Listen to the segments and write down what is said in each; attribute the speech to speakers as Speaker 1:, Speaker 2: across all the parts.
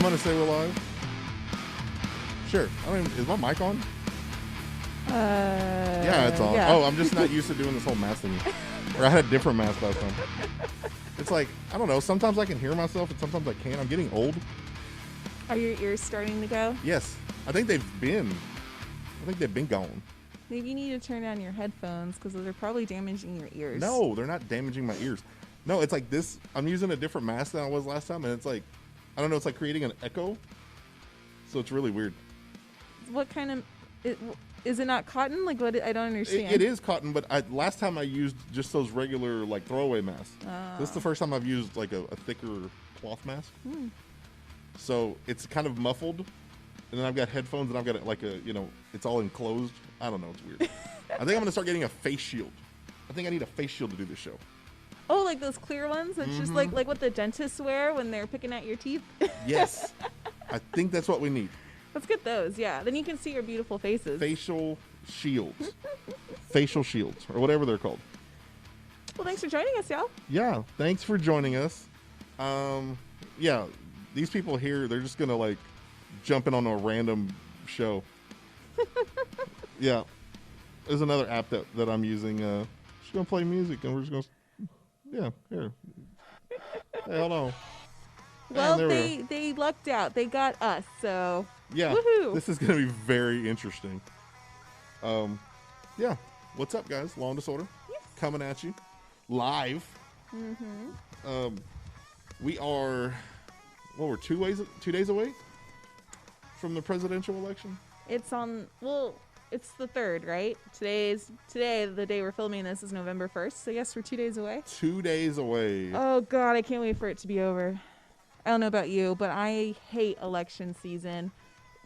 Speaker 1: gonna say we're live. Sure. I don't even, is my mic on? Yeah, it's on.
Speaker 2: Yeah.
Speaker 1: Oh, I'm just not used to doing this whole mask thing. Or I had a different mask last time. It's like, I don't know. Sometimes I can hear myself and sometimes I can't. I'm getting old.
Speaker 2: Are your ears starting to go?
Speaker 1: Yes. I think they've been gone.
Speaker 2: Maybe you need to turn down your headphones because they're probably damaging your ears.
Speaker 1: No, they're not damaging my ears. No, it's like this. I'm using a different mask than I was last time. And it's like, I don't know. It's like creating an echo. So it's really weird.
Speaker 2: What kind of... Is it not cotton? Like, what? I don't understand.
Speaker 1: It is cotton, but last time I used just those regular, like, throwaway masks. This is the first time I've used, like, a thicker cloth mask. So it's kind of muffled, and then I've got headphones, and I've got, like, it's all enclosed. I don't know. It's weird. I think I'm going to start getting a face shield. I think I need a face shield to do this show.
Speaker 2: Oh, like those clear ones? That's just like what the dentists wear when they're picking at your teeth?
Speaker 1: Yes. I think that's what we need.
Speaker 2: Let's get those, yeah. Then you can see your beautiful faces.
Speaker 1: Facial shields. Facial shields, or whatever they're called.
Speaker 2: Well, thanks for joining us, y'all.
Speaker 1: Yeah, thanks for joining us. Yeah, these people here, they're just going to, like, jump in on a random show. Yeah. There's another app that I'm using. She's going to play music, and we're just going to... Yeah, here. Hey, hold on.
Speaker 2: Well,
Speaker 1: And
Speaker 2: they lucked out. They got us, so...
Speaker 1: Yeah,
Speaker 2: Woohoo.
Speaker 1: this is going to be very interesting. Yeah. What's up, guys? Law and Disorder.
Speaker 2: Yes.
Speaker 1: Coming at you. Live. We are, we're 2 days away from the presidential election?
Speaker 2: It's on... Well, it's the 3rd, right? Today, the day we're filming this, is November 1st, so yes, we're 2 days away.
Speaker 1: 2 days away.
Speaker 2: Oh, God, I can't wait for it to be over. I don't know about you, but I hate election season.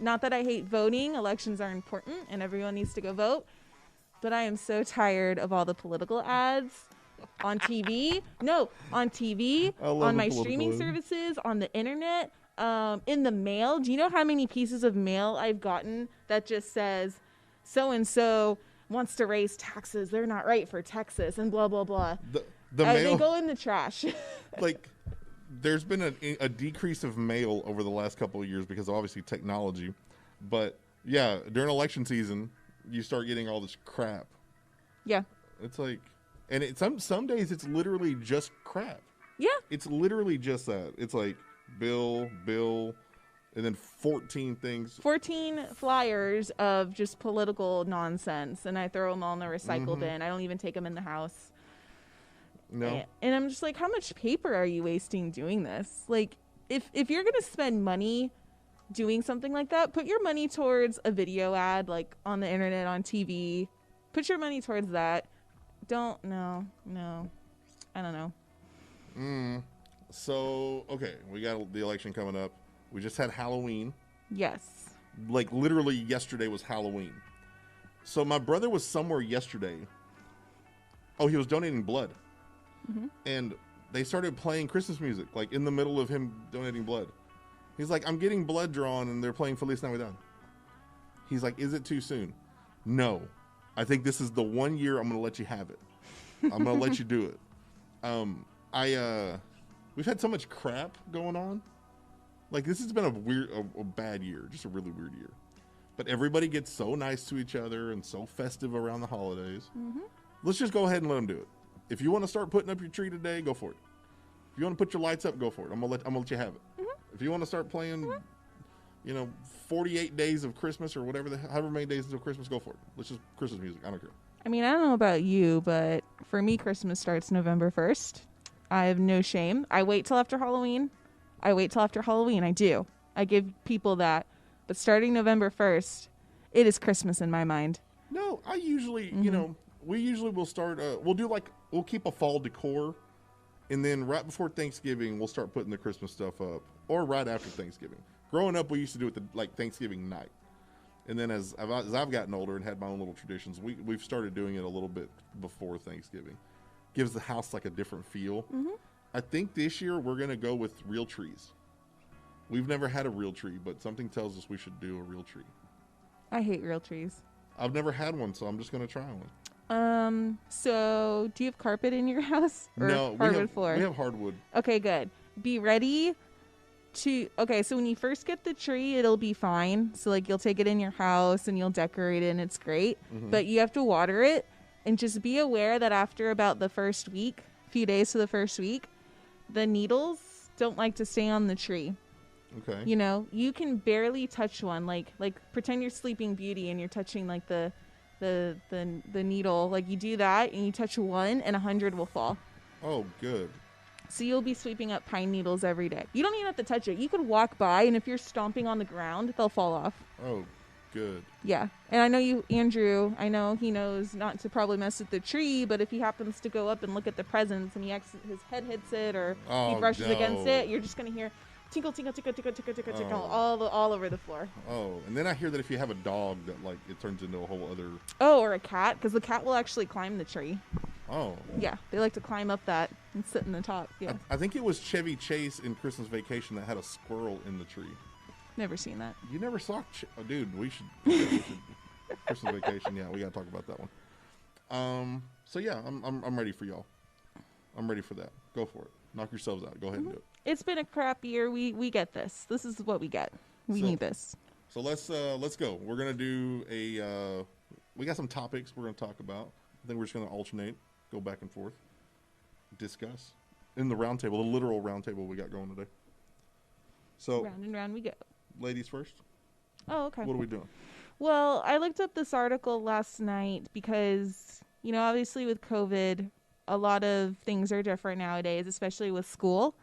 Speaker 2: Not that I hate voting. Elections are important and everyone needs to go vote. But I am so tired of all the political ads on TV. No, on TV, on my streaming services, on the internet, in the mail. Do you know how many pieces of mail I've gotten that just says, so-and-so wants to raise taxes. They're not right for Texas and blah, blah, blah.
Speaker 1: The mail,
Speaker 2: they go in the trash.
Speaker 1: like... There's been a decrease of mail over the last couple of years because of obviously technology. But, yeah, during election season, you start getting all this crap.
Speaker 2: Yeah.
Speaker 1: It's like, and some days it's literally just crap.
Speaker 2: Yeah.
Speaker 1: It's literally just that. It's like bill, and then 14 things.
Speaker 2: 14 flyers of just political nonsense, and I throw them all in the recycle bin. I don't even take them in the house.
Speaker 1: No.
Speaker 2: And I'm just like, how much paper are you wasting doing this? Like, if you're going to spend money doing something like that, put your money towards a video ad, like on the internet, on TV. Put your money towards that. No. I don't know.
Speaker 1: So, okay, we got the election coming up. We just had Halloween.
Speaker 2: Yes.
Speaker 1: Like, literally yesterday was Halloween. So my brother was somewhere yesterday. Oh, he was donating blood. And they started playing Christmas music, like in the middle of him donating blood. He's like, I'm getting blood drawn, and they're playing Feliz Navidad. He's like, is it too soon? No. I think this is the 1 year I'm going to let you have it. I'm going to let you do it. We've had so much crap going on. Like, this has been a bad year, just a really weird year. But everybody gets so nice to each other and so festive around the holidays. Let's just go ahead and let them do it. If you want to start putting up your tree today, go for it. If you want to put your lights up, go for it. I'm gonna let you have it. If you want to start playing, 48 days of Christmas or whatever, however many days until Christmas, go for it. Let's just Christmas music. I don't care.
Speaker 2: I mean, I don't know about you, but for me, Christmas starts November 1st. I have no shame. I wait till after Halloween. I do. I give people that. But starting November 1st, it is Christmas in my mind.
Speaker 1: No, I usually, we usually will start, we'll keep a fall decor, and then right before Thanksgiving, we'll start putting the Christmas stuff up, or right after Thanksgiving. Growing up, we used to do it Thanksgiving night. And then as I've gotten older and had my own little traditions, we've started doing it a little bit before Thanksgiving. Gives the house like a different feel. I think this year we're going to go with real trees. We've never had a real tree, but something tells us we should do a real tree.
Speaker 2: I hate real trees.
Speaker 1: I've never had one, so I'm just going to try one.
Speaker 2: So do you have carpet in your house? Or
Speaker 1: no,
Speaker 2: hardwood floor?
Speaker 1: We have hardwood.
Speaker 2: Okay, good. Be ready so when you first get the tree, it'll be fine. So like you'll take it in your house and you'll decorate it and it's great. But you have to water it, and just be aware that after about the first week, few days to the first week, the needles don't like to stay on the tree.
Speaker 1: Okay.
Speaker 2: You know, you can barely touch one. Like pretend you're Sleeping Beauty and you're touching like the needle. Like you do that and you touch one and 100 will fall.
Speaker 1: Oh, good.
Speaker 2: So you'll be sweeping up pine needles every day. You don't even have to touch it. You could walk by, and if you're stomping on the ground, they'll fall off.
Speaker 1: Oh, good.
Speaker 2: Yeah. And I know Andrew, I know he knows not to probably mess with the tree, but if he happens to go up and look at the presents and his head hits it or he brushes against it, you're just going to hear tinkle, tinkle, tinkle, tinkle, tinkle, tinkle, tinkle, all over the floor.
Speaker 1: Oh, and then I hear that if you have a dog, that like it turns into a whole other.
Speaker 2: Oh, or a cat, because the cat will actually climb the tree.
Speaker 1: Oh.
Speaker 2: Yeah, they like to climb up that and sit in the top. Yeah.
Speaker 1: I think it was Chevy Chase in Christmas Vacation that had a squirrel in the tree.
Speaker 2: Never seen that.
Speaker 1: You never saw, dude. We should Christmas Vacation. Yeah, we gotta talk about that one. So yeah, I'm ready for y'all. I'm ready for that. Go for it. Knock yourselves out. Go ahead and do it.
Speaker 2: It's been a crap year. We get this. This is what we get. We need this.
Speaker 1: So let's go. We're gonna do we got some topics we're gonna talk about. I think we're just gonna alternate, go back and forth, discuss in the round table, the literal round table we got going today. So
Speaker 2: Round and round we go.
Speaker 1: ladies first.
Speaker 2: Oh, okay.
Speaker 1: What are we doing?
Speaker 2: Well, I looked up this article last night because, you know, obviously with COVID, a lot of things are different nowadays, especially with school.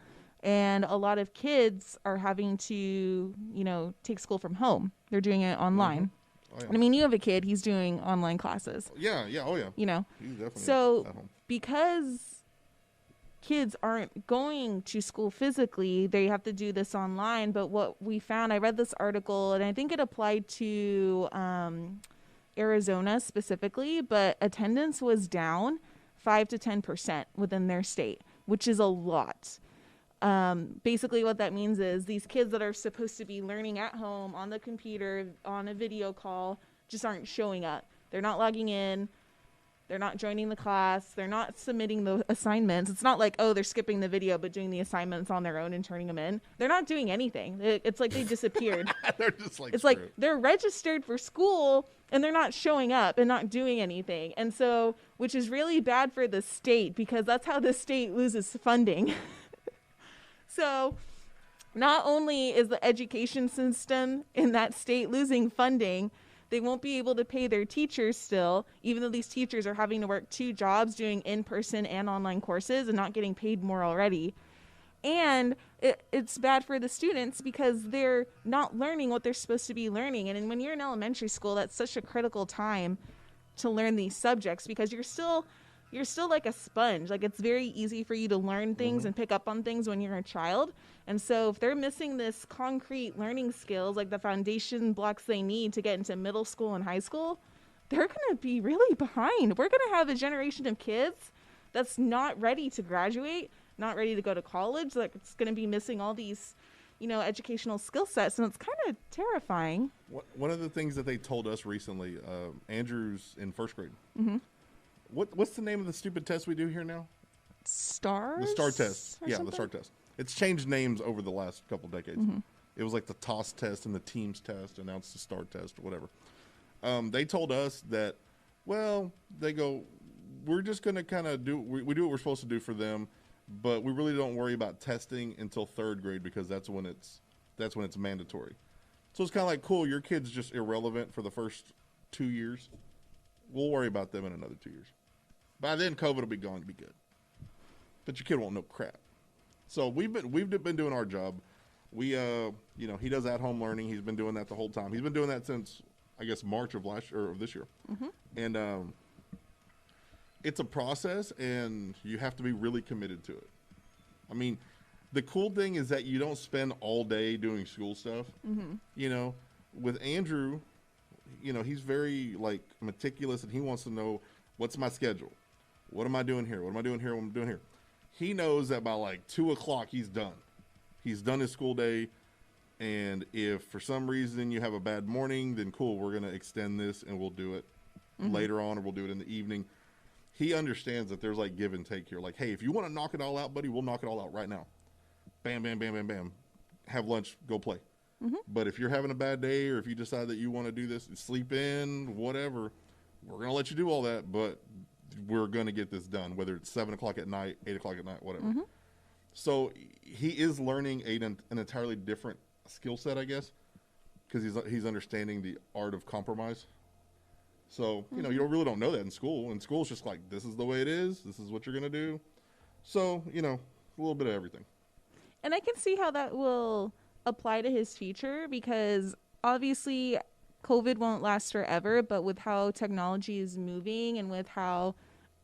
Speaker 2: And a lot of kids are having to, you know, take school from home. They're doing it online.
Speaker 1: Oh, yeah.
Speaker 2: I mean, you have a kid, he's doing online classes.
Speaker 1: Yeah, oh yeah.
Speaker 2: You know,
Speaker 1: He's definitely
Speaker 2: so
Speaker 1: at home.
Speaker 2: because kids aren't going to school physically, they have to do this online. But what we found, I read this article, and I think it applied to Arizona specifically, but attendance was down 5 to 10% within their state, which is a lot. Basically what that means is these kids that are supposed to be learning at home on the computer, on a video call, just aren't showing up. They're not logging in. They're not joining the class. They're not submitting the assignments. It's not like, oh, they're skipping the video but doing the assignments on their own and turning them in. They're not doing anything. It's like they disappeared.
Speaker 1: They're just like,
Speaker 2: it's like they're registered for school and they're not showing up and not doing anything. And so, which is really bad for the state because that's how the state loses funding. So not only is the education system in that state losing funding, they won't be able to pay their teachers still, even though these teachers are having to work 2 jobs doing in-person and online courses and not getting paid more already. And it's bad for the students because they're not learning what they're supposed to be learning. And when you're in elementary school, that's such a critical time to learn these subjects because you're still like a sponge. Like it's very easy for you to learn things and pick up on things when you're a child. And so if they're missing this concrete learning skills, like the foundation blocks they need to get into middle school and high school, they're going to be really behind. We're going to have a generation of kids that's not ready to graduate, not ready to go to college. Like it's going to be missing all these, you know, educational skill sets. And it's kind of terrifying.
Speaker 1: One of the things that they told us recently, Andrew's in first grade.
Speaker 2: Mm-hmm.
Speaker 1: What's the name of the stupid test we do here now?
Speaker 2: STARS?
Speaker 1: The STAR test. Yeah,
Speaker 2: something?
Speaker 1: the STAR test. It's changed names over the last couple decades.
Speaker 2: Mm-hmm.
Speaker 1: It was like the TOS test and the TEAMS test, and now it's the STAR test or whatever. They told us that, well, they go, we're just going to kind of do, we do what we're supposed to do for them, but we really don't worry about testing until 3rd grade because that's when it's mandatory. So it's kind of like, cool, your kid's just irrelevant for the first 2 years. We'll worry about them in another 2 years. By then, COVID will be gone to be good. But your kid won't know crap. So we've been doing our job. We you know, he does at-home learning. He's been doing that the whole time. He's been doing that since I guess March of this year. Mm-hmm. And it's a process, and you have to be really committed to it. I mean, the cool thing is that you don't spend all day doing school stuff. Mm-hmm. You know, with Andrew, you know, he's very like meticulous, and he wants to know what's my schedule. What am I doing here? What am I doing here? What am I doing here? He knows that by like 2:00 he's done. He's done his school day, and if for some reason you have a bad morning, then cool, we're gonna extend this and we'll do it later on, or we'll do it in the evening. He understands that there's like give and take here. Like, hey, if you want to knock it all out, buddy, we'll knock it all out right now. Bam, bam, bam, bam, bam. have lunch, go play. But if you're having a bad day or if you decide that you want to do this, sleep in, whatever, we're going to let you do all that, but we're going to get this done, whether it's 7 o'clock at night, 8 o'clock at night, whatever. So he is learning an entirely different skill set, I guess, because he's understanding the art of compromise. So, you know, you really don't know that in school. In school, it's just like, this is the way it is. This is what you're going to do. So, you know, a little bit of everything.
Speaker 2: And I can see how that will apply to his future, because obviously COVID won't last forever, but with how technology is moving and with how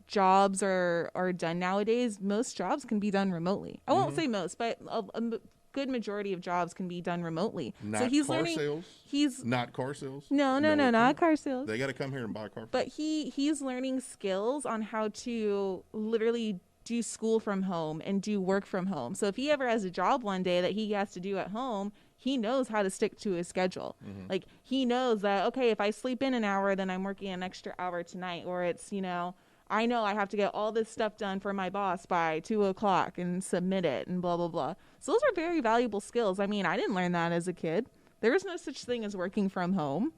Speaker 2: jobs are done nowadays, most jobs can be done remotely. I won't say most, but a good majority of jobs can be done remotely.
Speaker 1: Not
Speaker 2: so he's
Speaker 1: car
Speaker 2: learning.
Speaker 1: sales.
Speaker 2: He's
Speaker 1: Not car sales.
Speaker 2: no, not car sales.
Speaker 1: They got to come here and buy a car.
Speaker 2: But he's learning skills on how to literally do school from home and do work from home. So if he ever has a job one day that he has to do at home, he knows how to stick to his schedule. Like, he knows that, okay, if I sleep in an hour, then I'm working an extra hour tonight. Or it's, you know I have to get all this stuff done for my boss by 2 o'clock and submit it and blah, blah, blah. So those are very valuable skills. I mean, I didn't learn that as a kid. There was no such thing as working from home,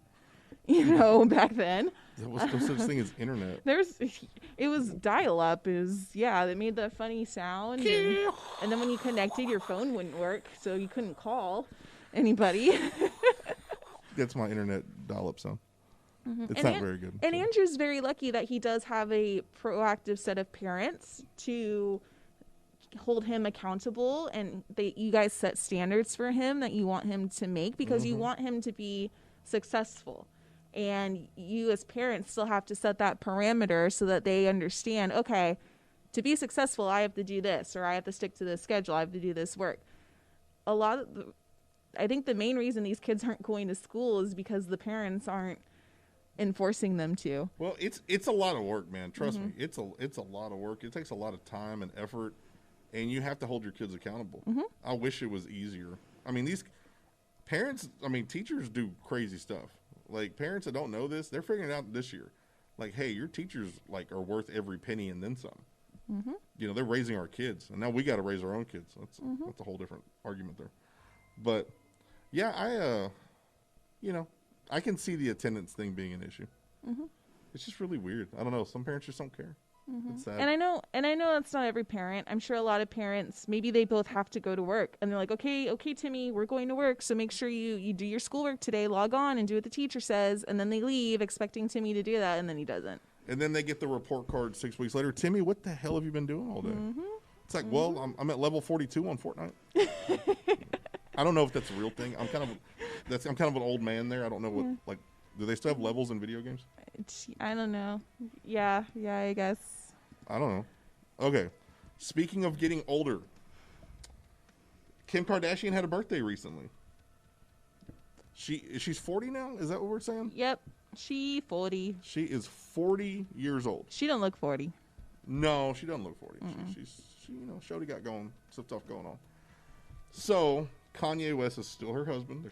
Speaker 2: back then.
Speaker 1: There was no such thing as internet.
Speaker 2: It was dial-up. It made the funny sound. And then when you connected, your phone wouldn't work, so you couldn't call anybody.
Speaker 1: That's my internet dial-up sound. It's
Speaker 2: And
Speaker 1: not very good.
Speaker 2: And Andrew's very lucky that he does have a proactive set of parents to hold him accountable, and you guys set standards for him that you want him to make, because you want him to be successful. And you as parents still have to set that parameter so that they understand, okay, to be successful, I have to do this, or I have to stick to this schedule, I have to do this work. I think the main reason these kids aren't going to school is because the parents aren't enforcing them to.
Speaker 1: Well, it's a lot of work, man. Trust me. It's a lot of work. It takes a lot of time and effort, and you have to hold your kids accountable. I wish it was easier. I mean, teachers do crazy stuff. Like, parents that don't know this, they're figuring it out this year. Like, hey, your teachers are worth every penny and then some. They're raising our kids, and now we got to raise our own kids. That's a whole different argument there. But yeah, I can see the attendance thing being an issue. It's just really weird. I don't know. Some parents just don't care. It's sad.
Speaker 2: And I know that's not every parent. I'm sure a lot of parents, maybe they both have to go to work, and they're like, okay, Timmy, we're going to work, so make sure you do your schoolwork today, log on and do what the teacher says, and then they leave expecting Timmy to do that, and then he doesn't.
Speaker 1: And then they get the report card 6 weeks later. Timmy, what the hell have you been doing all day? It's like, well, I'm at level 42 on Fortnite. I don't know if that's a real thing. I'm kind of an old man there. I don't know what do they still have levels in video games?
Speaker 2: I don't know. Yeah, I guess.
Speaker 1: I don't know. Okay. Speaking of getting older, Kim Kardashian had a birthday recently. She's 40 now? Is that what we're saying?
Speaker 2: Yep. She 40.
Speaker 1: She is 40 years old.
Speaker 2: She don't look 40.
Speaker 1: No, she doesn't look 40. Shorty got some stuff going on. So, Kanye West is still her husband.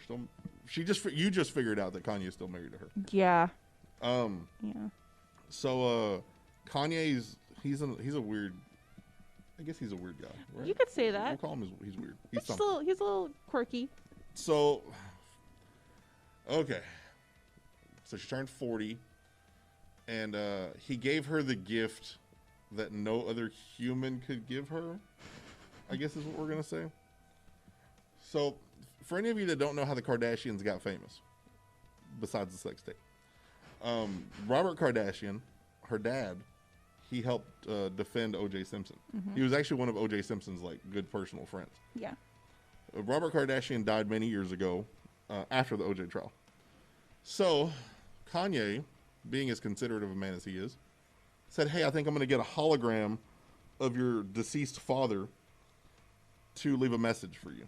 Speaker 1: You just figured out that Kanye is still married to her.
Speaker 2: Yeah.
Speaker 1: Yeah. So, Kanye's he's a weird. I guess he's a weird guy. Right?
Speaker 2: You could say that.
Speaker 1: We'll call him. He's weird.
Speaker 2: He's a little quirky.
Speaker 1: So, okay. So she turned 40, and he gave her the gift that no other human could give her, I guess is what we're going to say. So, for any of you that don't know how the Kardashians got famous, besides the sex tape, Robert Kardashian, her dad, he helped defend O.J. Simpson. He was actually one of O.J. Simpson's good personal friends.
Speaker 2: Yeah.
Speaker 1: Robert Kardashian died many years ago after the O.J. trial. So, Kanye, being as considerate of a man as he is, said, hey, I think I'm going to get a hologram of your deceased father to leave a message for you.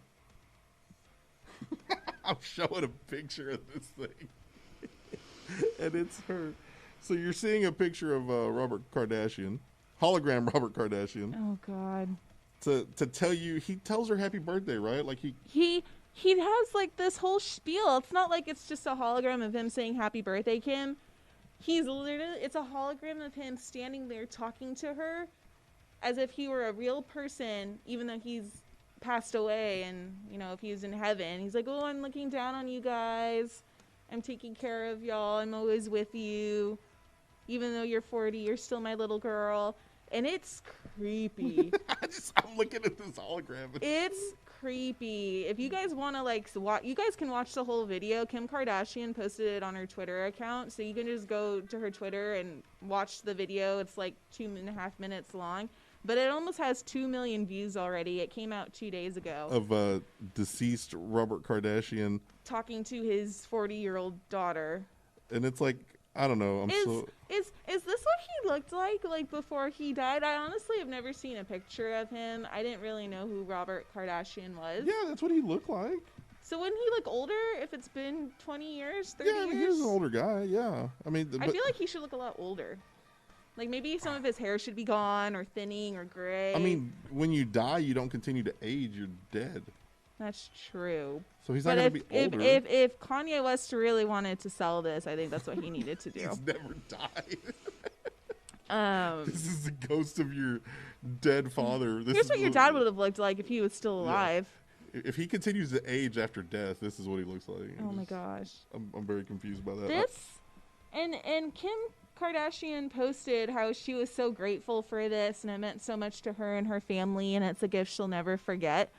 Speaker 1: I'm showing a picture of this thing. And it's her. So you're seeing a picture of Robert Kardashian, hologram Robert Kardashian.
Speaker 2: Oh, God.
Speaker 1: To tell you, he tells her happy birthday, right? Like
Speaker 2: he has this whole spiel. It's not like it's just a hologram of him saying happy birthday, Kim. It's a hologram of him standing there talking to her as if he were a real person, even though he's passed away, and if he was in heaven, he's like, oh, I'm looking down on you guys. I'm taking care of y'all. I'm always with you. Even though you're 40, you're still my little girl. And it's creepy.
Speaker 1: I'm looking at this hologram.
Speaker 2: It's creepy. If you guys want to watch, you guys can watch the whole video. Kim Kardashian posted it on her Twitter account, so you can just go to her Twitter and watch the video. It's like 2.5 minutes long, but it almost has 2 million views already. It came out 2 days ago.
Speaker 1: Of deceased Robert Kardashian
Speaker 2: talking to his 40-year-old daughter.
Speaker 1: And it's like, I don't know.
Speaker 2: Is this what he looked like before he died? I honestly have never seen a picture of him. I didn't really know who Robert Kardashian was.
Speaker 1: Yeah, that's what he looked like.
Speaker 2: So wouldn't he look older if it's been 20 years, 30 years?
Speaker 1: Yeah, he was an older guy, yeah. I
Speaker 2: feel like he should look a lot older. Like maybe some of his hair should be gone or thinning or gray.
Speaker 1: I mean, when you die, you don't continue to age. You're dead.
Speaker 2: That's true.
Speaker 1: So he's not going to be older.
Speaker 2: If Kanye West really wanted to sell this, I think that's what he needed to do.
Speaker 1: He's never died. This is the ghost of your dead father.
Speaker 2: Here's what your dad would have looked like if he was still alive.
Speaker 1: Yeah. If he continues to age after death, this is what he looks like.
Speaker 2: Oh my gosh.
Speaker 1: I'm very confused by that.
Speaker 2: And Kim Kardashian posted how she was so grateful for this and it meant so much to her and her family and it's a gift she'll never forget.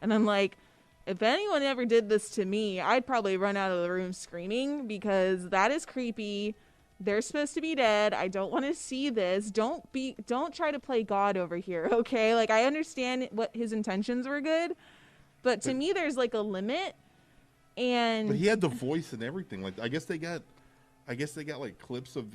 Speaker 2: And I'm like, if anyone ever did this to me, I'd probably run out of the room screaming because that is creepy. They're supposed to be dead. I don't want to see this. Don't try to play God over here, okay? Like, I understand what his intentions were good, but to me, there's like a limit. But
Speaker 1: he had the voice and everything. Like, I guess they got like clips of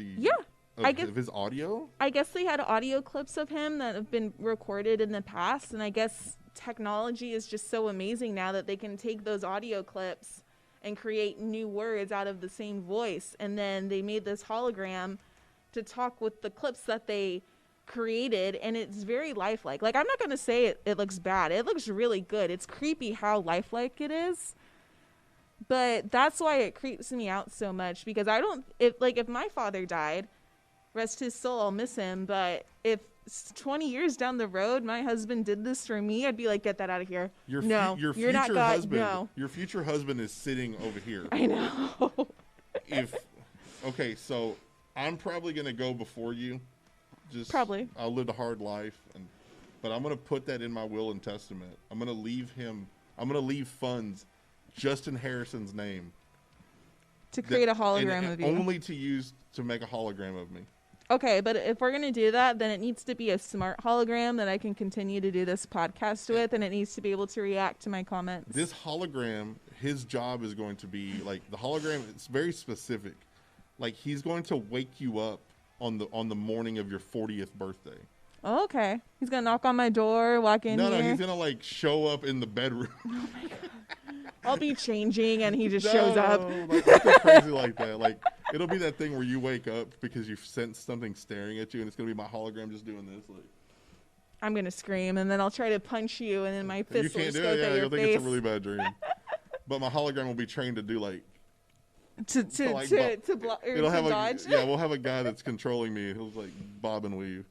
Speaker 1: of his audio.
Speaker 2: I guess they had audio clips of him that have been recorded in the past, and I guess technology is just so amazing now that they can take those audio clips and create new words out of the same voice. And then they made this hologram to talk with the clips that they created, and it's very lifelike. Like, I'm not going to say it looks bad. It looks really good. It's creepy how lifelike it is. But that's why it creeps me out so much, because if my father died, rest his soul, I'll miss him, but if 20 years down the road my husband did this for me, I'd be like, get that out of here.
Speaker 1: Your future husband is sitting over here.
Speaker 2: I know.
Speaker 1: So I'm probably gonna go before you.
Speaker 2: Probably.
Speaker 1: I'll live a hard life, but I'm gonna put that in my will and testament. I'm gonna leave funds just in Harrison's name
Speaker 2: to create a hologram of you,
Speaker 1: only to use to make a hologram of me.
Speaker 2: Okay, but if we're going to do that, then it needs to be a smart hologram that I can continue to do this podcast with, and it needs to be able to react to my comments.
Speaker 1: This hologram, his job is going to be, like, the hologram, it's very specific. Like, he's going to wake you up on the morning of your 40th birthday.
Speaker 2: Oh, okay. He's going to knock on my door, walk in here.
Speaker 1: No, he's going to, like, show up in the bedroom.
Speaker 2: Oh, my God. I'll be changing, and he just shows up.
Speaker 1: Like, nothing crazy like that. Like, it'll be that thing where you wake up because you've sensed something staring at you, and it's going to be my hologram just doing this. Like,
Speaker 2: I'm going to scream, and then I'll try to punch you, and then my fist will just go through your face.
Speaker 1: You'll think it's a really bad dream. But my hologram will be trained to do, like...
Speaker 2: To dodge?
Speaker 1: Yeah, we'll have a guy that's controlling me. He'll, like, bob and weave.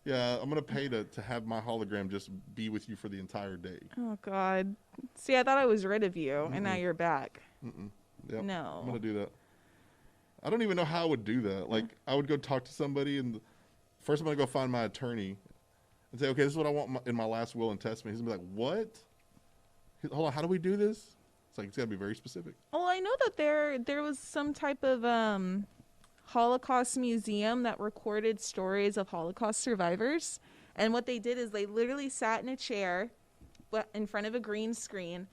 Speaker 1: Yeah, I'm going to pay to have my hologram just be with you for the entire day.
Speaker 2: Oh, God. See, I thought I was rid of you, and now you're back.
Speaker 1: Yep.
Speaker 2: No.
Speaker 1: I'm going to do that. I don't even know how I would do that. Like, I would go talk to somebody, and first I'm going to go find my attorney and say, okay, this is what I want in my last will and testament. He's going to be like, what? Hold on, how do we do this? It's like, it's got to be very specific.
Speaker 2: Well, I know that there was some type of Holocaust museum that recorded stories of Holocaust survivors. And what they did is they literally sat in a chair in front of a green screen.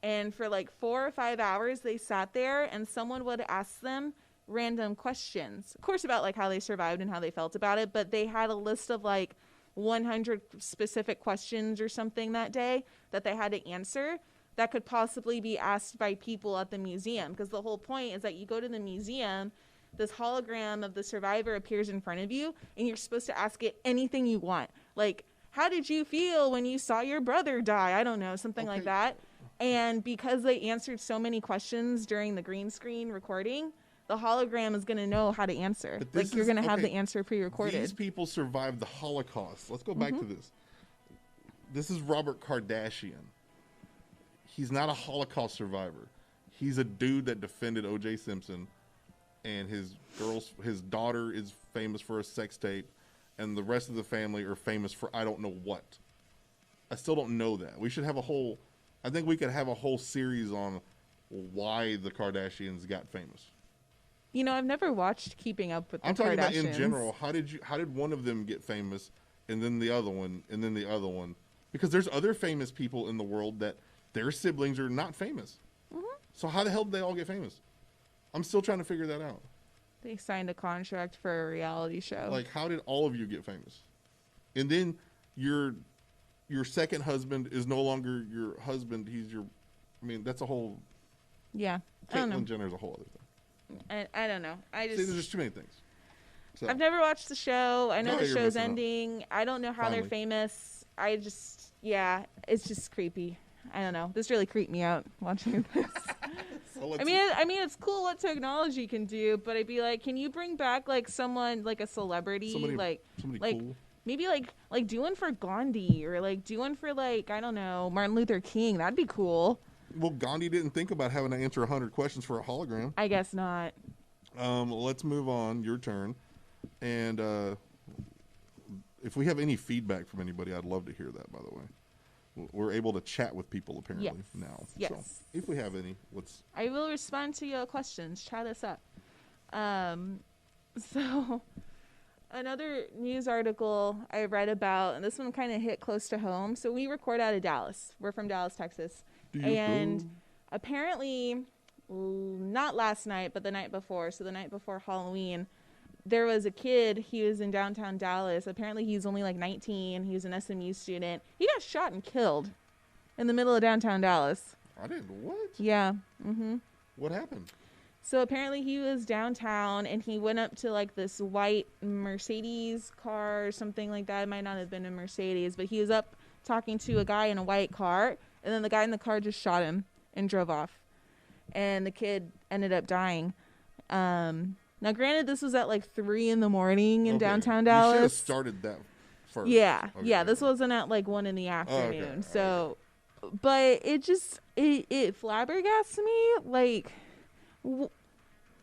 Speaker 2: And for like 4 or 5 hours, they sat there and someone would ask them random questions. Of course, about like how they survived and how they felt about it. But they had a list of like 100 specific questions or something that day that they had to answer that could possibly be asked by people at the museum. Because the whole point is that you go to the museum, this hologram of the survivor appears in front of you, and you're supposed to ask it anything you want. Like, how did you feel when you saw your brother die? I don't know, something like that. And because they answered so many questions during the green screen recording, the hologram is going to know how to answer. Like, you're going to have the answer pre-recorded.
Speaker 1: These people survived the Holocaust. Let's go back to this. This is Robert Kardashian. He's not a Holocaust survivor. He's a dude that defended O.J. Simpson, and his daughter is famous for a sex tape, and the rest of the family are famous for I don't know what. I still don't know that. We should have I think we could have a whole series on why the Kardashians got famous.
Speaker 2: You know, I've never watched Keeping Up with the Kardashians.
Speaker 1: I'm talking about in general. How did one of them get famous, and then the other one, and then the other one? Because there's other famous people in the world that their siblings are not famous. Mm-hmm. So how the hell did they all get famous? I'm still trying to figure that out.
Speaker 2: They signed a contract for a reality show.
Speaker 1: Like, how did all of you get famous? And then your second husband is no longer your husband. That's a whole...
Speaker 2: Yeah. I don't know.
Speaker 1: Caitlyn Jenner's a whole other thing.
Speaker 2: I don't know.
Speaker 1: See, there's just too many things. So.
Speaker 2: I've never watched the show. I know the show's ending. I don't know how they're famous. It's just creepy. I don't know. This really creeped me out watching this. I mean, it's cool what technology can do, but I'd be like, can you bring back like someone, like a celebrity, somebody cool? Maybe like do one for Gandhi, or like do one for, like, I don't know, Martin Luther King. That'd be cool.
Speaker 1: Well, Gandhi didn't think about having to answer 100 questions for a hologram.
Speaker 2: I guess not.
Speaker 1: Let's move on. Your turn. And if we have any feedback from anybody, I'd love to hear that, by the way. We're able to chat with people apparently now.
Speaker 2: Yes.
Speaker 1: So if we have any,
Speaker 2: I will respond to your questions. Chat us up. So another news article I read about, and this one kind of hit close to home. So we record out of Dallas. We're from Dallas, Texas. And apparently, not last night, but the night before, so the night before Halloween, there was a kid. He was in downtown Dallas. Apparently, he's only like 19. He was an SMU student. He got shot and killed in the middle of downtown Dallas.
Speaker 1: I didn't. What?
Speaker 2: Yeah. Mm-hmm.
Speaker 1: What happened?
Speaker 2: So apparently he was downtown, and he went up to like this white Mercedes car or something like that. It might not have been a Mercedes, but he was up talking to a guy in a white car, and then the guy in the car just shot him and drove off. And the kid ended up dying. Now, granted, this was at like 3 a.m. in downtown Dallas. You should have
Speaker 1: started that first.
Speaker 2: Yeah, yeah. This wasn't at like 1 p.m.
Speaker 1: Okay.
Speaker 2: So, but it just it flabbergasts me. Like,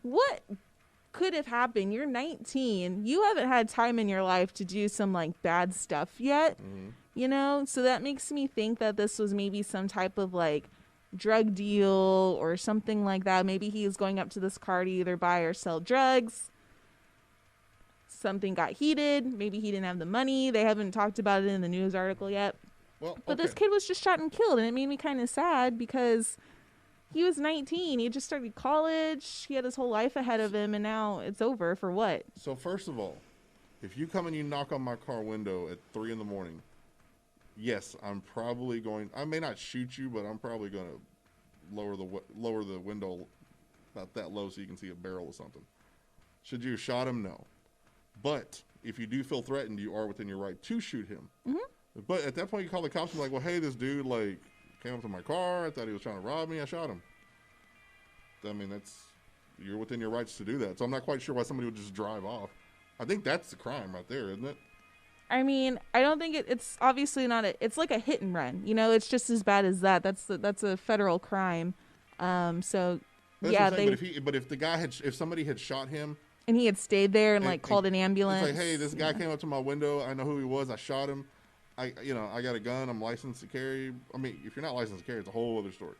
Speaker 2: what could have happened? You're 19. You haven't had time in your life to do some like bad stuff yet. Mm-hmm. You know, so that makes me think that this was maybe some type of like drug deal or something like that. Maybe he was going up to this car to either buy or sell drugs. Something got heated. Maybe he didn't have the money. They haven't talked about it in the news article yet.
Speaker 1: Well,
Speaker 2: but this kid was just shot and killed, and it made me kind of sad because he was 19. He had just started college. He had his whole life ahead of him, and now it's over for what?
Speaker 1: So first of all, if you come and you knock on my car window at 3 a.m, yes, I'm probably going. I may not shoot you, but I'm probably going to lower the window about that low so you can see a barrel or something. Should you have shot him? No. But if you do feel threatened, you are within your right to shoot him. Mm-hmm. But at that point, you call the cops and be like, well, hey, this dude like came up to my car. I thought he was trying to rob me. I shot him. I mean, you're within your rights to do that. So I'm not quite sure why somebody would just drive off. I think that's the crime right there, isn't it?
Speaker 2: I mean, I don't think it's obviously not it's like a hit and run. You know, it's just as bad as that. That's a federal crime. So
Speaker 1: that's
Speaker 2: yeah,
Speaker 1: but if somebody had shot him
Speaker 2: and he had stayed there and called an ambulance.
Speaker 1: It's like, hey, this guy came up to my window. I know who he was. I shot him. I got a gun. I'm licensed to carry. I mean, if you're not licensed to carry, it's a whole other story.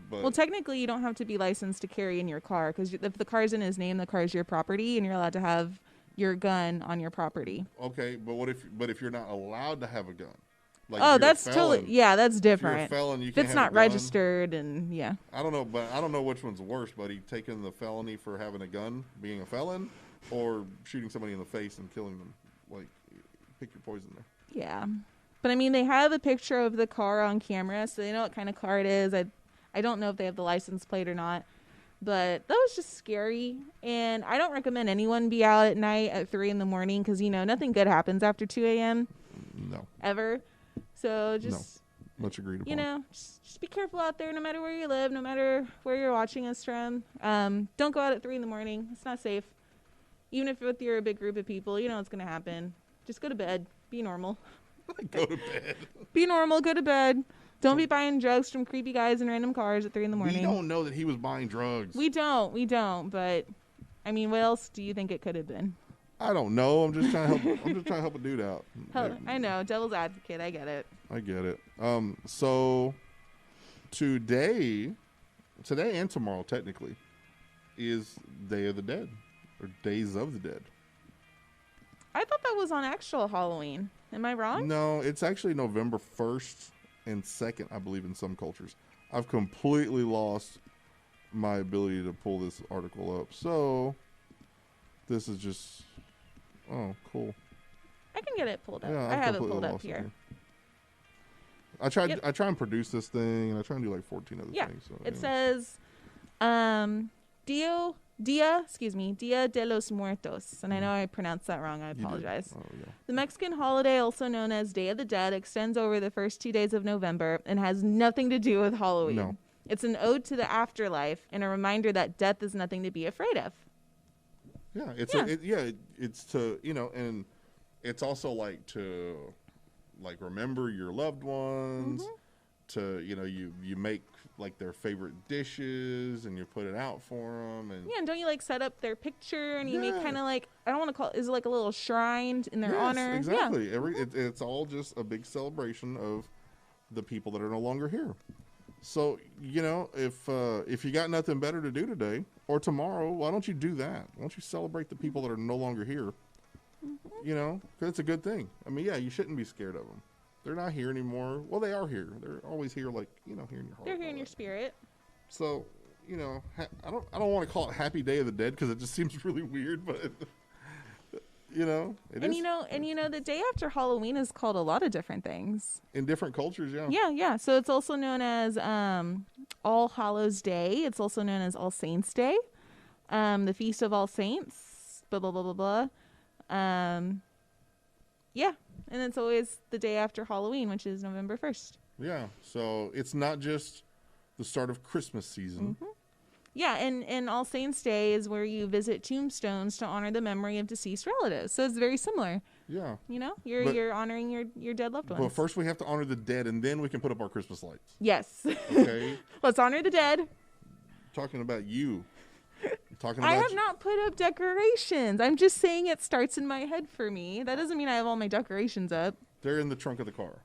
Speaker 1: But
Speaker 2: well, technically, you don't have to be licensed to carry in your car because if the car's in his name, the car's your property, and you're allowed to have your gun on your property.
Speaker 1: Okay, but if you're not allowed to have a gun?
Speaker 2: Like that's totally that's different.
Speaker 1: If you're a felon, you
Speaker 2: if
Speaker 1: can't
Speaker 2: it's
Speaker 1: have
Speaker 2: not
Speaker 1: a gun.
Speaker 2: Registered and
Speaker 1: I don't know, but I don't know which one's worse, buddy. Taking the felony for having a gun, being a felon, or shooting somebody in the face and killing them. Like, pick your poison there.
Speaker 2: Yeah, but I mean, they have a picture of the car on camera, so they know what kind of car it is. I don't know if they have the license plate or not. But that was just scary, and I don't recommend anyone be out at night at 3 a.m. because, nothing good happens after 2 a.m.
Speaker 1: No.
Speaker 2: Ever. So just...
Speaker 1: No. Much agreed upon.
Speaker 2: Just be careful out there no matter where you live, no matter where you're watching us from. Don't go out at 3 a.m. It's not safe. Even if you're a big group of people, you know what's going to happen. Just go to bed. Be normal.
Speaker 1: Go to bed.
Speaker 2: Be normal. Go to bed. Don't be buying drugs from creepy guys in random cars at 3 a.m.
Speaker 1: We don't know that he was buying drugs.
Speaker 2: We don't. But I mean, what else do you think it could have been?
Speaker 1: I don't know. I'm just trying to help. I'm just trying to help a dude out.
Speaker 2: I know, devil's advocate. I get it.
Speaker 1: I get it. So today and tomorrow technically is Day of the Dead or Days of the Dead.
Speaker 2: I thought that was on actual Halloween. Am I wrong?
Speaker 1: No, it's actually November 1st and 2nd, I believe, in some cultures. I've completely lost my ability to pull this article up. So this is just, oh, cool.
Speaker 2: I can get it pulled up.
Speaker 1: Yeah,
Speaker 2: I have it pulled up here.
Speaker 1: I try and produce this thing, and I try and do like 14 other things. So,
Speaker 2: it says, Dia de los Muertos. And I know I pronounced that wrong. I apologize.
Speaker 1: Oh, yeah.
Speaker 2: The Mexican holiday, also known as Day of the Dead, extends over the first 2 days of November and has nothing to do with Halloween.
Speaker 1: No.
Speaker 2: It's an ode to the afterlife and a reminder that death is nothing to be afraid of.
Speaker 1: Yeah, it's to, and it's also like to like remember your loved ones, to, you make like their favorite dishes and you put it out for them. And
Speaker 2: yeah, and don't you like set up their picture and you make kind of like, I don't want to call it, is it like a little shrine in their honor?
Speaker 1: Exactly.
Speaker 2: Yeah.
Speaker 1: It's all just a big celebration of the people that are no longer here. So, if you got nothing better to do today or tomorrow, why don't you do that? Why don't you celebrate the people that are no longer here? Because it's a good thing. I mean, yeah, you shouldn't be scared of them. They're not here anymore. Well, they are here. They're always here, like, here in your heart.
Speaker 2: They're here in your spirit.
Speaker 1: So, I don't want to call it Happy Day of the Dead because it just seems really weird, but it is.
Speaker 2: The day after Halloween is called a lot of different things.
Speaker 1: In different cultures, yeah.
Speaker 2: Yeah. So it's also known as All Hallows Day. It's also known as All Saints Day. The Feast of All Saints. Blah, blah, blah, blah, blah. Yeah. And it's always the day after Halloween, which is November 1st.
Speaker 1: Yeah. So it's not just the start of Christmas season.
Speaker 2: Yeah, and All Saints Day is where you visit tombstones to honor the memory of deceased relatives. So it's very similar.
Speaker 1: Yeah.
Speaker 2: You're honoring your dead loved ones.
Speaker 1: But first we have to honor the dead, and then we can put up our Christmas lights.
Speaker 2: Yes.
Speaker 1: Okay.
Speaker 2: Let's honor the dead.
Speaker 1: Talking about you.
Speaker 2: I have not put up decorations. I'm just saying it starts in my head for me. That doesn't mean I have all my decorations up.
Speaker 1: They're in the trunk of the car.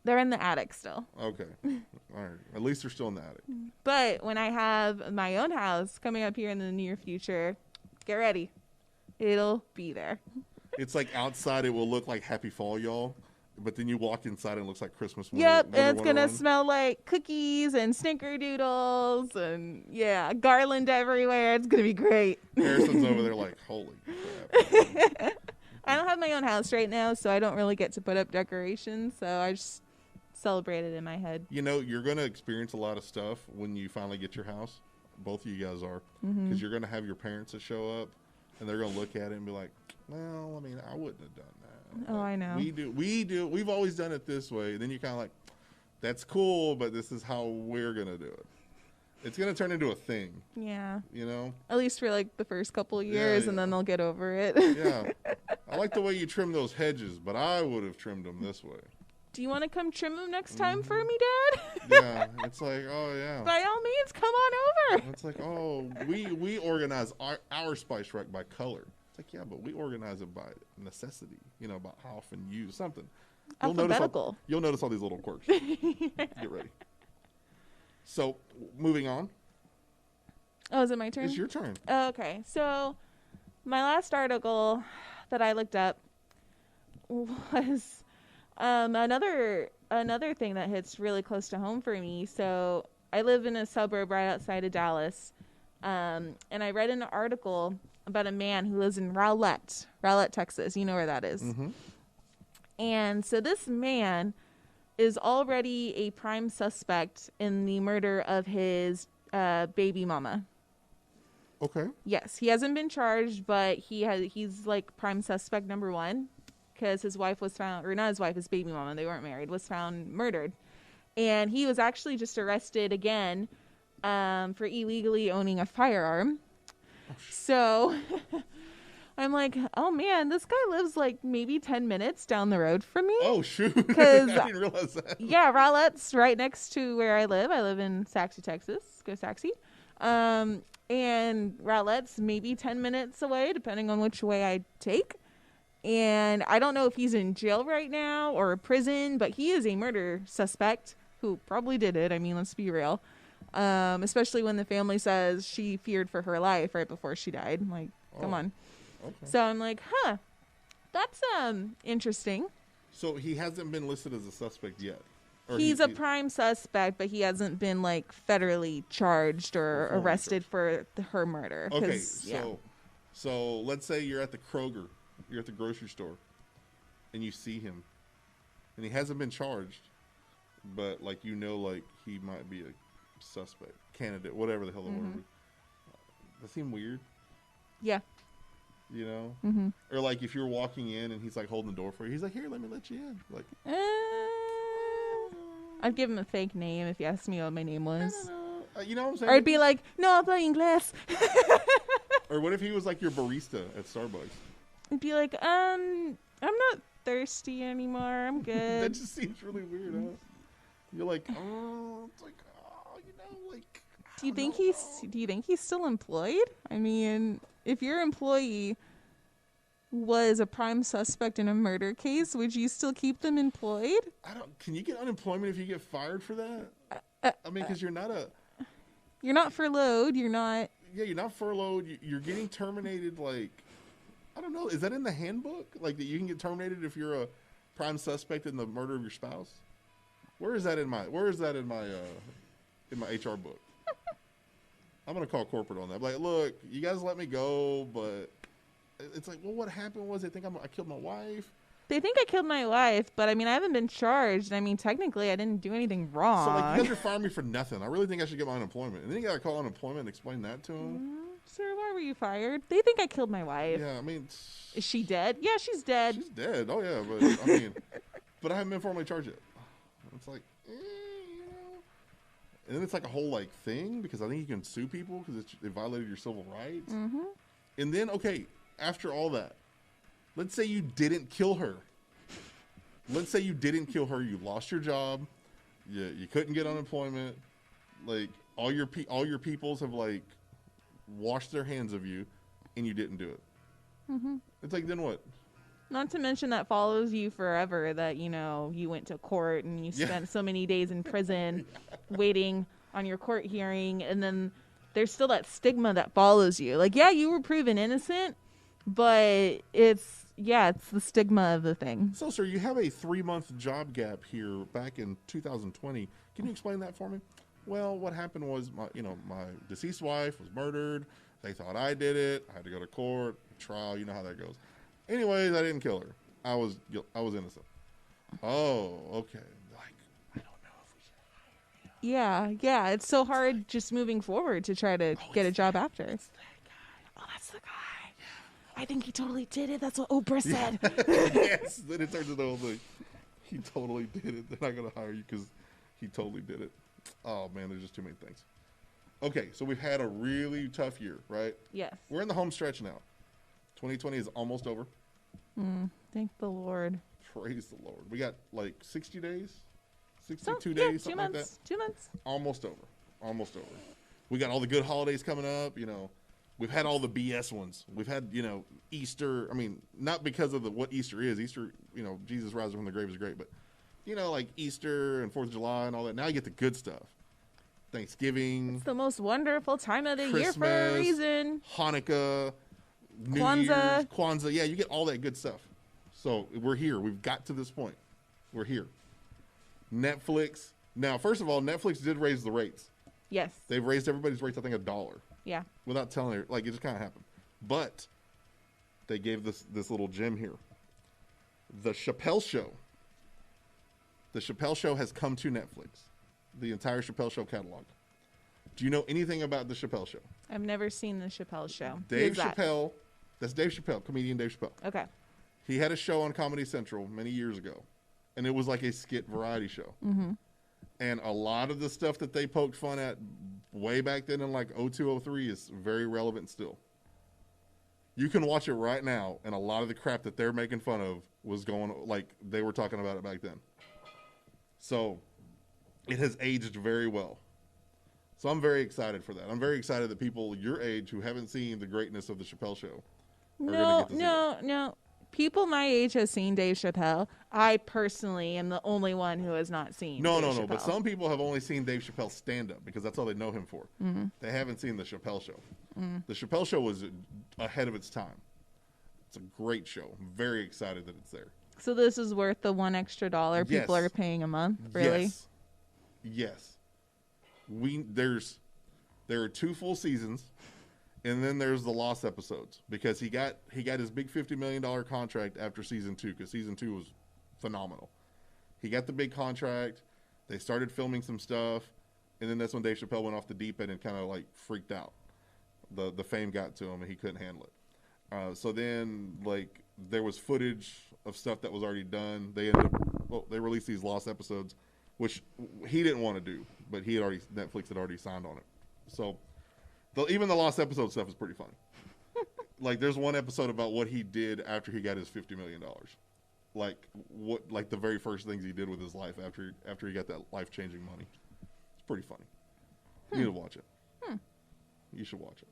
Speaker 2: They're in the attic still.
Speaker 1: Okay. All right. At least they're still in the attic.
Speaker 2: But when I have my own house coming up here in the near future, get ready. It'll be there.
Speaker 1: It's like outside it will look like Happy Fall, y'all. But then you walk inside and it looks like Christmas.
Speaker 2: Yep, and it's going to smell like cookies and snickerdoodles and, garland everywhere. It's going to be great.
Speaker 1: Harrison's over there like, holy crap.
Speaker 2: I don't have my own house right now, so I don't really get to put up decorations. So I just celebrate it in my head.
Speaker 1: You're going to experience a lot of stuff when you finally get your house. Both of you guys are. Because you're going to have your parents that show up, and they're going to look at it and be like, well, I mean, I wouldn't have done that.
Speaker 2: Oh, I know.
Speaker 1: We do. We've always done it this way. And then you're kind of like, that's cool, but this is how we're going to do it. It's going to turn into a thing.
Speaker 2: Yeah.
Speaker 1: At
Speaker 2: least for like the first couple of years, and then they'll get over it.
Speaker 1: Yeah. I like the way you trim those hedges, but I would have trimmed them this way.
Speaker 2: Do you want to come trim them next time for me, Dad?
Speaker 1: Yeah. It's like, oh, yeah.
Speaker 2: By all means, come on over.
Speaker 1: It's like, oh, we organize our spice rack by color. It's like, yeah, but we organize it by necessity, about how often you use something.
Speaker 2: Alphabetical.
Speaker 1: You'll notice all these little quirks. Get ready. So, moving on.
Speaker 2: Oh, is it my turn?
Speaker 1: It's your turn.
Speaker 2: Oh, okay. So, my last article that I looked up was another thing that hits really close to home for me. So, I live in a suburb right outside of Dallas, and I read an article about a man who lives in Rowlett, Texas. You know where that is.
Speaker 1: Mm-hmm.
Speaker 2: And so this man is already a prime suspect in the murder of his baby mama.
Speaker 1: Okay.
Speaker 2: Yes, he hasn't been charged, but he's like prime suspect number one because his wife was found, or not his wife, his baby mama, they weren't married, was found murdered. And he was actually just arrested again for illegally owning a firearm. So I'm like, oh man, this guy lives like maybe 10 minutes down the road from me.
Speaker 1: Oh shoot!
Speaker 2: 'Cause-
Speaker 1: I didn't realize that.
Speaker 2: Yeah, Rowlett's right next to where I live. I live in Saxy, Texas. Go Saxy. And Rowlett's maybe 10 minutes away, depending on which way I take. And I don't know if he's in jail right now or prison, but he is a murder suspect who probably did it. I mean, let's be real. Especially when the family says she feared for her life right before she died. Like, come
Speaker 1: Oh,
Speaker 2: on.
Speaker 1: Okay.
Speaker 2: So I'm like, huh, that's interesting.
Speaker 1: So he hasn't been listed as a suspect yet. Or
Speaker 2: He's a prime suspect, but he hasn't been like federally charged or
Speaker 1: Formally
Speaker 2: arrested for her murder.
Speaker 1: Okay,
Speaker 2: 'cause, yeah.
Speaker 1: so let's say you're at the Kroger, you're at the grocery store, and you see him, and he hasn't been charged, but like like he might be a suspect, candidate, whatever the hell the word. Is. That seem weird,
Speaker 2: Yeah.
Speaker 1: you know?
Speaker 2: Mm-hmm.
Speaker 1: Or like if you're walking in and he's like holding the door for you, he's like, "Here, let me let you in." Like,
Speaker 2: I'd give him a fake name if he asked me what my name was.
Speaker 1: you know what I'm saying?
Speaker 2: Or I'd be like, no, hablo inglés.
Speaker 1: Or what if he was like your barista at Starbucks?
Speaker 2: I'd be like, I'm not thirsty anymore. I'm
Speaker 1: That
Speaker 2: good.
Speaker 1: just seems really weird, huh? You're like, oh, it's like, oh, like.
Speaker 2: Do you think he's still employed? I mean, if your employee was a prime suspect in a murder case, would you still keep them employed?
Speaker 1: Can you get unemployment if you get fired for that? I mean, because you're not
Speaker 2: You're not furloughed. You're not.
Speaker 1: yeah, you're not furloughed. You're getting terminated. Like, I don't know. Is that in the handbook? Like that you can get terminated if you're a prime suspect in the murder of your spouse? Where is that in my HR book? I'm gonna call corporate on that. Like, look, you guys let me go, but it's like, well, what happened was they think I killed my wife.
Speaker 2: They think I killed my wife, but I mean, I haven't been charged. I mean, technically, I didn't do anything wrong.
Speaker 1: So like, you guys are firing me for nothing. I really think I should get my unemployment. And then you gotta call unemployment and explain that to them.
Speaker 2: Sir, why were you fired? They think I killed my wife.
Speaker 1: Yeah, I mean,
Speaker 2: Is she dead? Yeah, she's dead.
Speaker 1: she's dead. Oh yeah, but I mean, but I haven't been formally charged yet. It's like, you know. And then it's like a whole like thing because I think you can sue people because it violated your civil rights.
Speaker 2: Mm-hmm.
Speaker 1: And then okay, after all that, let's say you didn't kill her. Let's say you didn't kill her. You lost your job. You couldn't get unemployment. Like all your peoples have like washed their hands of you, and you didn't do it.
Speaker 2: Mm-hmm.
Speaker 1: It's like then what?
Speaker 2: Not to mention that follows you forever, that, you know, you went to court and you
Speaker 1: Yeah.
Speaker 2: spent so many days in prison waiting on your court hearing, and then there's still that stigma that follows you. Like, yeah, you were proven innocent, but it's the stigma of the thing.
Speaker 1: So, sir, you have a 3-month job gap here back in 2020. Can you explain that for me? Well, what happened was my deceased wife was murdered. They thought I did it. I had to go to court, trial. You know how that goes. Anyways, I didn't kill her. I was innocent. Oh, okay. Like, I don't know if we should.
Speaker 2: Yeah, it's so hard just moving forward to try to get a job after.
Speaker 1: It's that guy.
Speaker 2: Oh, that's the guy. I think he totally did it. That's what Oprah said.
Speaker 1: Yes. Then it turns into the whole thing. He totally did it. They're not gonna hire you because he totally did it. Oh man, there's just too many things. Okay, so we've had a really tough year, right?
Speaker 2: Yes.
Speaker 1: We're in the home stretch now. 2020 is almost over.
Speaker 2: Thank the Lord.
Speaker 1: Praise the Lord. We got like 60 days, 62
Speaker 2: So,
Speaker 1: days,
Speaker 2: yeah,
Speaker 1: something like that.
Speaker 2: 2 months.
Speaker 1: Almost over. Almost over. We got all the good holidays coming up. You know, we've had all the BS ones. We've had, you know, Easter. I mean, not because of what Easter is. Easter, you know, Jesus rising from the grave is great, but you know, like Easter and 4th of July and all that. Now you get the good stuff. Thanksgiving,
Speaker 2: It's the most wonderful time of the year for a
Speaker 1: Christmas,
Speaker 2: reason.
Speaker 1: Hanukkah, New
Speaker 2: Kwanzaa.
Speaker 1: Year's, Kwanzaa. Yeah, you get all that good stuff. So we're here. We've got to this point. We're here. Netflix. Now, first of all, Netflix did raise the rates.
Speaker 2: Yes.
Speaker 1: They've raised everybody's rates, I think, $1
Speaker 2: Yeah.
Speaker 1: without telling it. Like, it just kind of happened. But they gave this little gem here. The Chappelle Show. The Chappelle Show has come to Netflix. The entire Chappelle Show catalog. Do you know anything about the Chappelle Show?
Speaker 2: I've never seen the Chappelle Show. Who
Speaker 1: Dave
Speaker 2: is that?
Speaker 1: Chappelle. That's Dave Chappelle, comedian Dave Chappelle.
Speaker 2: Okay.
Speaker 1: He had a show on Comedy Central many years ago, and it was like a skit variety show.
Speaker 2: Mm-hmm.
Speaker 1: And a lot of the stuff that they poked fun at way back then in like 02, 03 is very relevant still. You can watch it right now, and a lot of the crap that they're making fun of was going like they were talking about it back then. So it has aged very well. So I'm very excited for that. I'm very excited that people your age who haven't seen the greatness of the Chappelle Show are
Speaker 2: No,
Speaker 1: going to get to see it.
Speaker 2: no. People my age have seen Dave Chappelle. I personally am the only one who has not seen
Speaker 1: No,
Speaker 2: Dave
Speaker 1: no, no. But
Speaker 2: Chappelle.
Speaker 1: some people have only seen Dave Chappelle stand up because that's all they know him for.
Speaker 2: Mm-hmm.
Speaker 1: They haven't seen the Chappelle Show. The Chappelle Show was ahead of its time. It's a great show. I'm very excited that it's there.
Speaker 2: So this is worth the $1 extra people
Speaker 1: Yes.
Speaker 2: are paying a month, really?
Speaker 1: Yes. Yes. There are 2 full seasons, and then there's the lost episodes because he got his big $50 million contract after season 2 because season 2 was phenomenal. He got the big contract. They started filming some stuff, and then that's when Dave Chappelle went off the deep end and kind of like freaked out. The fame got to him and he couldn't handle it. So then like there was footage of stuff that was already done. They released these lost episodes, which he didn't want to do, but Netflix had already signed on it. So even the lost episode stuff is pretty funny. Like there's one episode about what he did after he got his $50 million. Like the very first things he did with his life after he got that life-changing money. It's pretty funny. You need to watch it. You should watch it.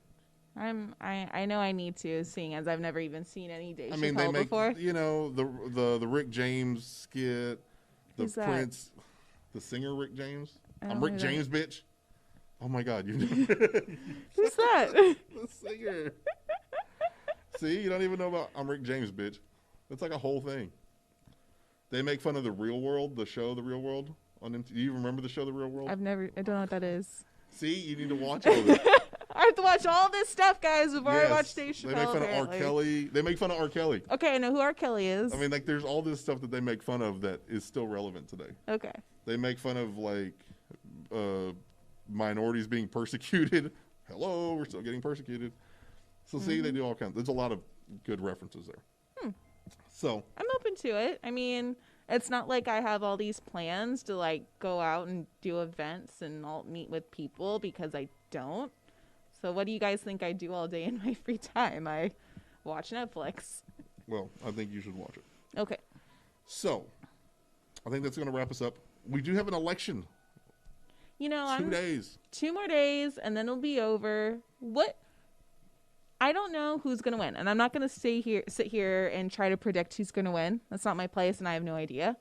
Speaker 2: I know I need to, seeing as I've never even seen any Dave
Speaker 1: I
Speaker 2: Chappelle
Speaker 1: mean, they make
Speaker 2: before.
Speaker 1: the Rick James skit, the
Speaker 2: Who's that?
Speaker 1: Prince, the singer Rick James.
Speaker 2: I don't
Speaker 1: I'm Rick
Speaker 2: know that.
Speaker 1: James, bitch. Oh my God, you
Speaker 2: Who's that?
Speaker 1: the singer. See, you don't even know about I'm Rick James, bitch. It's like a whole thing. They make fun of The Real World, the show The Real World on MTV. Do you remember the show The Real World?
Speaker 2: I don't know what that is.
Speaker 1: See, you need to watch it.
Speaker 2: I have to watch all this stuff, guys, before I
Speaker 1: Yes,
Speaker 2: watch Dave Chappelle.
Speaker 1: They make fun of R.
Speaker 2: apparently.
Speaker 1: Kelly. They make fun of R. Kelly.
Speaker 2: Okay, I know who R. Kelly is.
Speaker 1: I mean, like, there's all this stuff that they make fun of that is still relevant today.
Speaker 2: Okay.
Speaker 1: They make fun of, like, minorities being persecuted. Hello, we're still getting persecuted. So, see, they do all kinds. There's a lot of good references there. So,
Speaker 2: I'm open to it. I mean, it's not like I have all these plans to, like, go out and do events and I'll meet with people, because I don't. So what do you guys think I do all day in my free time? I watch Netflix.
Speaker 1: well, I think you should watch it.
Speaker 2: Okay.
Speaker 1: So, I think that's going to wrap us up. We do have an election.
Speaker 2: You know,
Speaker 1: 2 days.
Speaker 2: 2 more days and then it'll be over. I don't know who's going to win, and I'm not going to sit here and try to predict who's going to win. That's not my place, and I have no idea.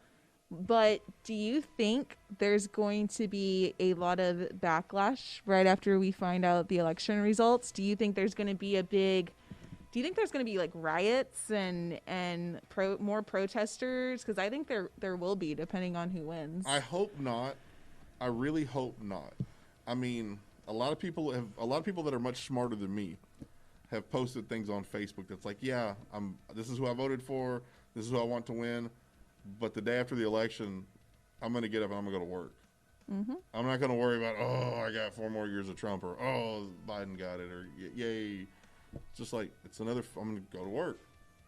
Speaker 2: But do you think there's going to be a lot of backlash right after we find out the election results? Do you think there's going to be do you think there's going to be like riots and more protesters? Because I think there will be, depending on who wins.
Speaker 1: I hope not. I really hope not. I mean, a lot of people that are much smarter than me have posted things on Facebook that's like, yeah, this is who I voted for, this is who I want to win, but the day after the election, I'm going to get up and I'm going to go to work.
Speaker 2: Mm-hmm.
Speaker 1: I'm not going to worry about, I got 4 more years of Trump, or, Biden got it, or, yay. It's just like, I'm going to go to work.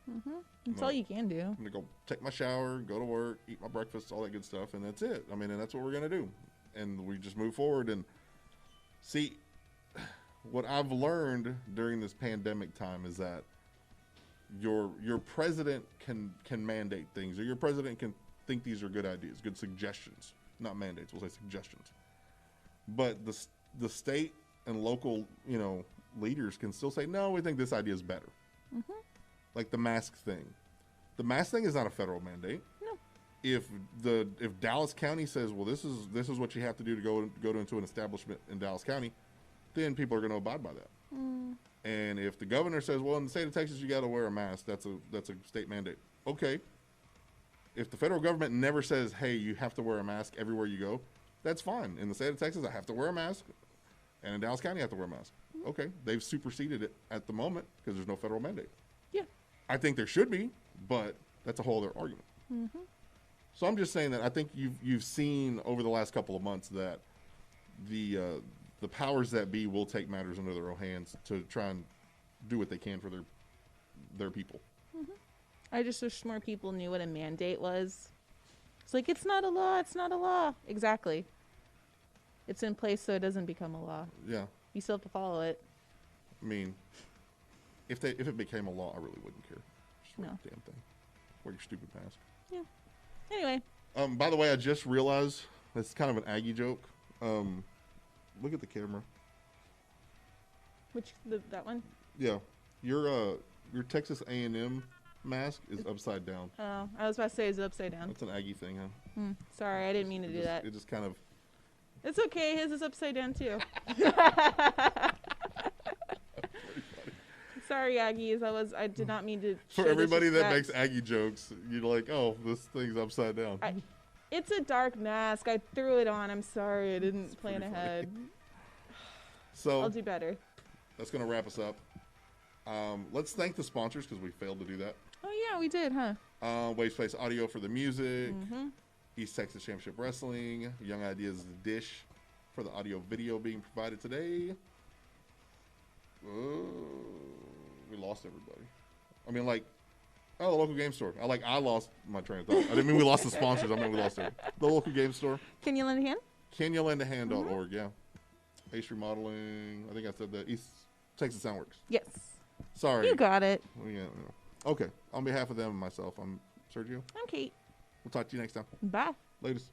Speaker 2: Mm-hmm. That's all you can do.
Speaker 1: I'm going to go take my shower, go to work, eat my breakfast, all that good stuff, and that's it. I mean, and that's what we're going to do. And we just move forward. And see, what I've learned during this pandemic time is that your president can mandate things, or your president can think these are good ideas, good suggestions, not mandates, we'll say suggestions. But the state and local, leaders can still say, no, we think this idea is better.
Speaker 2: Mm-hmm.
Speaker 1: Like the mask thing. The mask thing is not a federal mandate.
Speaker 2: No.
Speaker 1: If Dallas County says, well, this is what you have to do to go into an establishment in Dallas County, then people are going to abide by that.
Speaker 2: Mm.
Speaker 1: And if the governor says, well, in the state of Texas, you got to wear a mask, that's a state mandate. Okay. If the federal government never says, hey, you have to wear a mask everywhere you go, that's fine. In the state of Texas, I have to wear a mask, and in Dallas County, I have to wear a mask. Okay. They've superseded it at the moment because there's no federal mandate.
Speaker 2: Yeah.
Speaker 1: I think there should be, but that's a whole other argument.
Speaker 2: Mm-hmm.
Speaker 1: So I'm just saying that I think you've seen over the last couple of months that the powers that be will take matters into their own hands to try and do what they can for their people.
Speaker 2: Mm-hmm. I just wish more people knew what a mandate was. It's like, it's not a law. It's not a law. Exactly. It's in place so it doesn't become a law.
Speaker 1: Yeah.
Speaker 2: You still have to follow it.
Speaker 1: I mean, if it became a law, I really wouldn't care. Just wear
Speaker 2: No.
Speaker 1: the damn thing. Wear your stupid mask.
Speaker 2: Anyway,
Speaker 1: By the way, I just realized that's kind of an Aggie joke. Look at the camera.
Speaker 2: that one?
Speaker 1: Yeah, your Texas A&M mask is upside down.
Speaker 2: Oh, I was about to say it's upside down.
Speaker 1: That's an Aggie thing, huh?
Speaker 2: Sorry, I didn't mean to do that.
Speaker 1: It just kind of.
Speaker 2: It's okay. His is upside down too. Sorry, Aggies. I did not mean to.
Speaker 1: For
Speaker 2: show
Speaker 1: everybody that
Speaker 2: disrespect.
Speaker 1: makes Aggie jokes, you're like, oh, this thing's upside down.
Speaker 2: It's a dark mask. I threw it on. I'm sorry. I didn't plan
Speaker 1: pretty funny.
Speaker 2: ahead.
Speaker 1: So
Speaker 2: I'll do better.
Speaker 1: that's gonna wrap us up. Let's thank the sponsors because we failed to do that.
Speaker 2: Oh yeah, we did, huh?
Speaker 1: Wave Space Audio for the music.
Speaker 2: Mm-hmm.
Speaker 1: East Texas Championship Wrestling. Young Ideas is the dish for the audio video being provided today. We lost everybody. I mean, like, the local game store. I lost my train of thought. I didn't mean we lost the sponsors. I meant we lost the local game store.
Speaker 2: Can you lend a hand?
Speaker 1: CanYouLendAHand.org, yeah. Ace Remodeling. I think I said that. East Texas Soundworks.
Speaker 2: Yes.
Speaker 1: Sorry.
Speaker 2: You got it.
Speaker 1: Yeah. Okay. On behalf of them and myself, I'm Sergio.
Speaker 2: I'm Kate.
Speaker 1: We'll talk to you next time.
Speaker 2: Bye.
Speaker 1: Latest.